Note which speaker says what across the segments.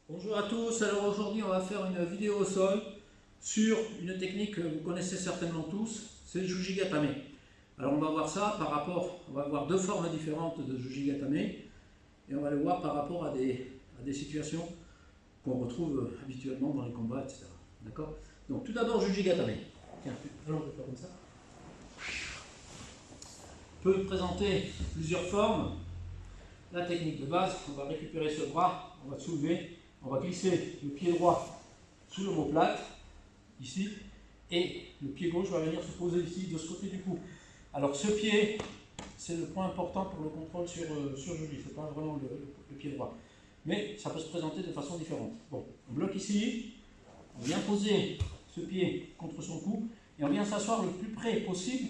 Speaker 1: Bonjour à tous, alors aujourd'hui on va faire une vidéo au sol sur une technique que vous connaissez certainement tous, c'est le Jujigatame. Alors on va voir ça par rapport, on va voir deux formes différentes de Jujigatame et on va le voir par rapport à des situations qu'on retrouve habituellement dans les combats, etc. D'accord? Donc tout d'abord Jujigatame. Tiens, allons, je vais faire comme ça. On peut présenter plusieurs formes. La technique de base, on va récupérer ce bras, on va soulever, on va glisser le pied droit sous l'omoplate, ici, et le pied gauche va venir se poser ici, de ce côté du cou. Alors ce pied, c'est le point important pour le contrôle sur Julie, ce n'est pas vraiment le pied droit. Mais ça peut se présenter de façon différente. Bon, on bloque ici, on vient poser ce pied contre son cou, et on vient s'asseoir le plus près possible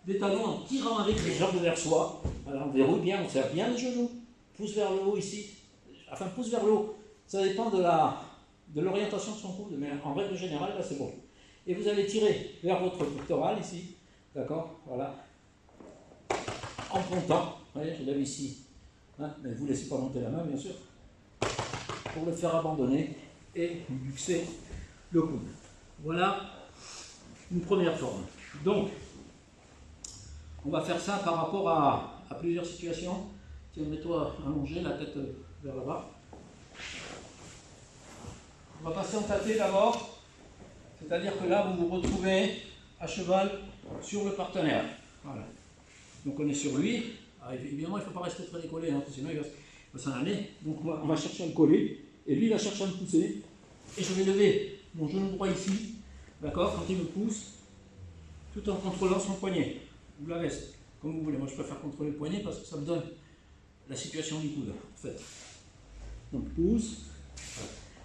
Speaker 1: des talons en tirant avec les jambes vers soi. Alors on verrouille bien, on serre bien les genoux, pouce vers le haut ici, enfin pouce vers le haut, ça dépend de l'orientation de son coude, mais en règle générale là c'est bon. Et vous allez tirer vers votre pectoral ici, d'accord, voilà, en montant, vous voyez, je lève ici, hein, mais vous ne laissez pas monter la main bien sûr, pour le faire abandonner et luxer le coude. Voilà une première forme. Donc, on va faire ça par rapport à plusieurs situations. Tiens, mets-toi allongé, la tête vers là-bas. On va passer en tâté d'abord. C'est-à-dire que là, vous vous retrouvez à cheval sur le partenaire. Voilà. Donc on est sur lui. Alors, évidemment, il ne faut pas rester très décollé, hein, sinon il va s'en aller. Donc on va chercher à le coller. Et lui, il va chercher à me pousser. Et je vais lever mon genou droit ici. D'accord? Quand il me pousse, tout en contrôlant son poignet. Ou la veste, comme vous voulez. Moi, je préfère contrôler le poignet parce que ça me donne la situation du coude, en fait. Donc, pousse.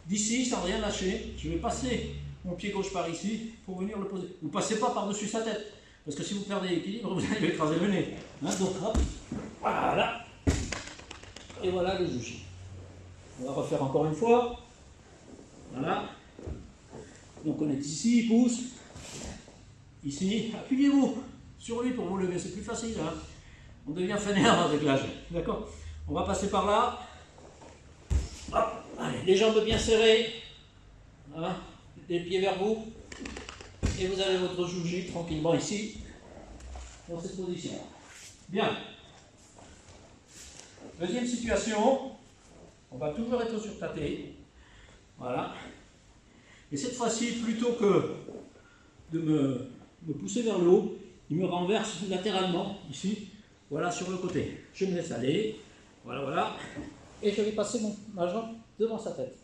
Speaker 1: D'ici, sans rien lâcher, je vais passer mon pied gauche par ici pour venir le poser. Vous ne passez pas par-dessus sa tête, parce que si vous perdez l'équilibre, vous allez écraser le nez. Hein, donc, hop, voilà. Et voilà le juji. On va refaire encore une fois. Voilà. Donc, on est ici, il pousse. Ici, appuyez-vous sur lui pour vous lever, c'est plus facile. Hein. On devient fainéant avec l'âge. D'accord? On va passer par là. Hop, allez, les jambes bien serrées. Voilà. Les pieds vers vous. Et vous avez votre juji tranquillement ici, dans cette position. Bien. Deuxième situation. On va toujours être sur tâté. Voilà. Et cette fois-ci, plutôt que de me pousser vers le haut, il me renverse latéralement, ici, voilà, sur le côté. Je me laisse aller, voilà, voilà, et je vais passer ma jambe devant sa tête.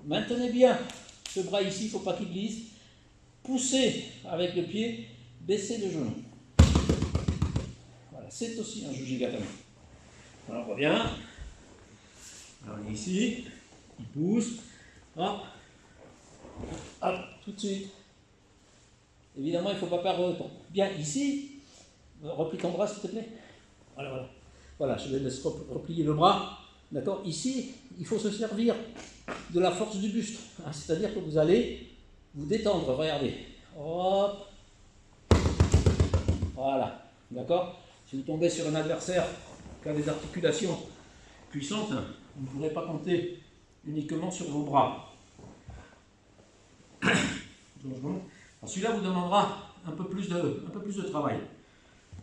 Speaker 1: Maintenez bien ce bras ici, il ne faut pas qu'il glisse. Poussez avec le pied, baissez le genou. Voilà, c'est aussi un Jujigatame. Alors on revient, alors on est ici, il pousse, hop, hop, tout de suite. Évidemment, il ne faut pas perdre de temps. Bien, ici, replie ton bras, s'il te plaît. Voilà, voilà. Voilà, je vais laisser replier le bras. D'accord? Ici, il faut se servir de la force du buste. Hein, c'est-à-dire que vous allez vous détendre. Regardez. Hop. Voilà. D'accord? Si vous tombez sur un adversaire qui a des articulations puissantes, vous ne pourrez pas compter uniquement sur vos bras. Celui-là vous demandera un peu plus de travail,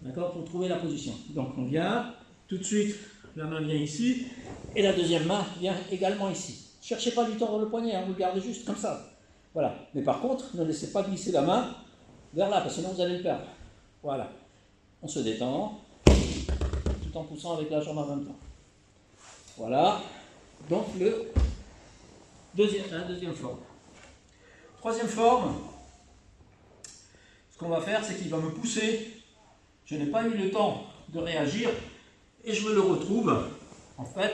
Speaker 1: d'accord, pour trouver la position. Donc on vient, tout de suite, la main vient ici, et la deuxième main vient également ici. Ne cherchez pas à lui tordre le poignet, hein, vous le gardez juste comme ça. Voilà. Mais par contre, ne laissez pas glisser la main vers là, parce que sinon vous allez le perdre. Voilà. On se détend, tout en poussant avec la jambe en même temps. Voilà. Donc la deuxième forme. Troisième forme. Ce qu'on va faire, c'est qu'il va me pousser. Je n'ai pas eu le temps de réagir et je me le retrouve, en fait,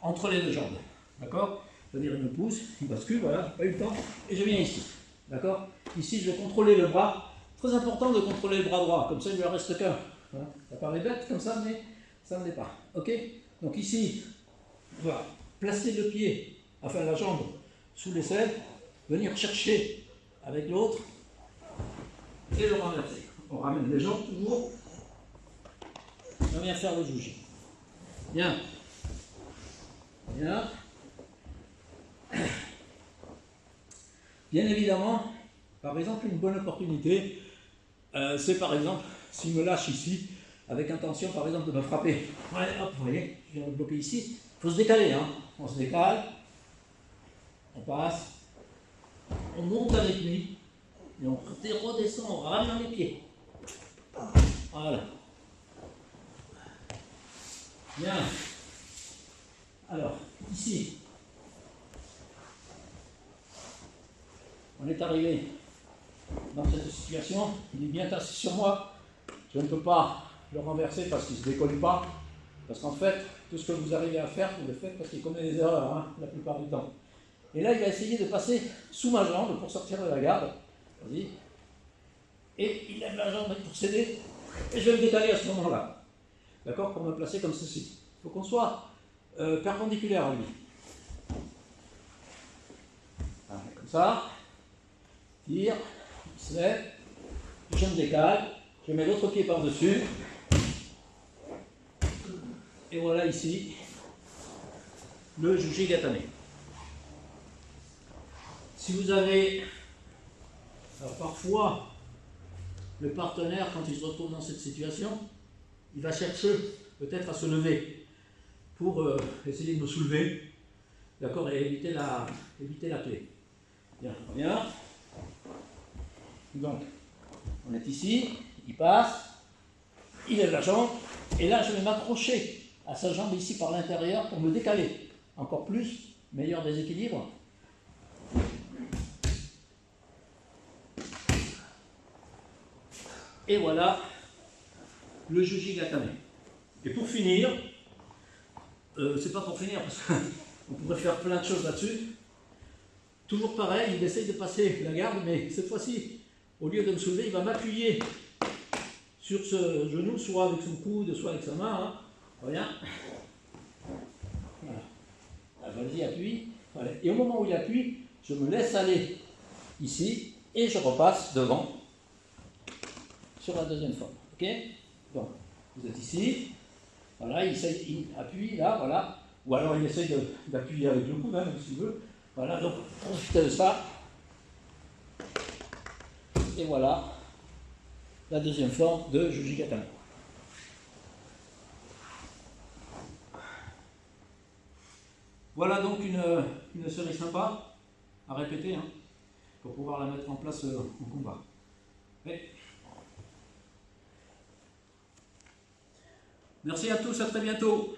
Speaker 1: entre les deux jambes. D'accord? C'est-à-dire, il me pousse, il bascule, voilà, je n'ai pas eu le temps, et je viens ici. D'accord? Ici, je vais contrôler le bras. Très important de contrôler le bras droit, comme ça, il ne lui en reste qu'un. Voilà. Ça paraît bête comme ça, mais ça ne l'est pas. Ok? Donc ici, on va placer le pied, enfin la jambe, sous l'aisselle, venir chercher avec l'autre, et le renverser. On ramène les jambes toujours. On vient faire le juji. Bien. Bien. Bien évidemment, par exemple, une bonne opportunité, c'est par exemple, s'il me lâche ici, avec intention par exemple de me frapper. Ouais, hop, vous voyez, je viens de bloquer ici. Il faut se décaler, hein. On se décale, on passe, on monte avec lui, et on redescend, on ramène les pieds. Voilà. Bien. Alors, ici, on est arrivé dans cette situation, il est bien assis sur moi, je ne peux pas le renverser parce qu'il ne se décolle pas, parce qu'en fait, tout ce que vous arrivez à faire, vous le faites parce qu'il commet des erreurs, hein, la plupart du temps. Et là, il va essayer de passer sous ma jambe pour sortir de la garde. Vas-y. Et il lève la jambe pour céder, et je vais me décaler à ce moment-là. D'accord? Pour me placer comme ceci. Il faut qu'on soit perpendiculaire à lui. Voilà, comme ça. Tire, il se lève, je me décale, je mets l'autre pied par-dessus. Et voilà ici le Jujigatame. Si vous avez, alors parfois, le partenaire, quand il se retrouve dans cette situation, il va chercher peut-être à se lever pour essayer de me soulever, d'accord, et éviter la clé. Bien, on revient. Donc, on est ici, il passe, il lève la jambe, et là je vais m'accrocher à sa jambe ici par l'intérieur pour me décaler. Encore plus, meilleur déséquilibre. Et voilà le Jujigatame. Et pour finir, c'est pas pour finir parce qu'on pourrait faire plein de choses là-dessus. Toujours pareil, il essaye de passer la garde, mais cette fois-ci, au lieu de me soulever, il va m'appuyer sur ce genou, soit avec son coude, soit avec sa main. Hein. Regarde. Voilà. Vas-y, appuie. Voilà. Et au moment où il appuie, je me laisse aller ici et je repasse devant sur la deuxième forme. Ok? Donc, vous êtes ici. Voilà, il appuie là, voilà. Ou alors il essaye d'appuyer avec le coude, hein, s'il veut. Voilà, donc profitez de ça. Et voilà la deuxième forme de Jujigatame. Voilà donc une série sympa à répéter hein, pour pouvoir la mettre en place en combat. Et merci à tous, à très bientôt.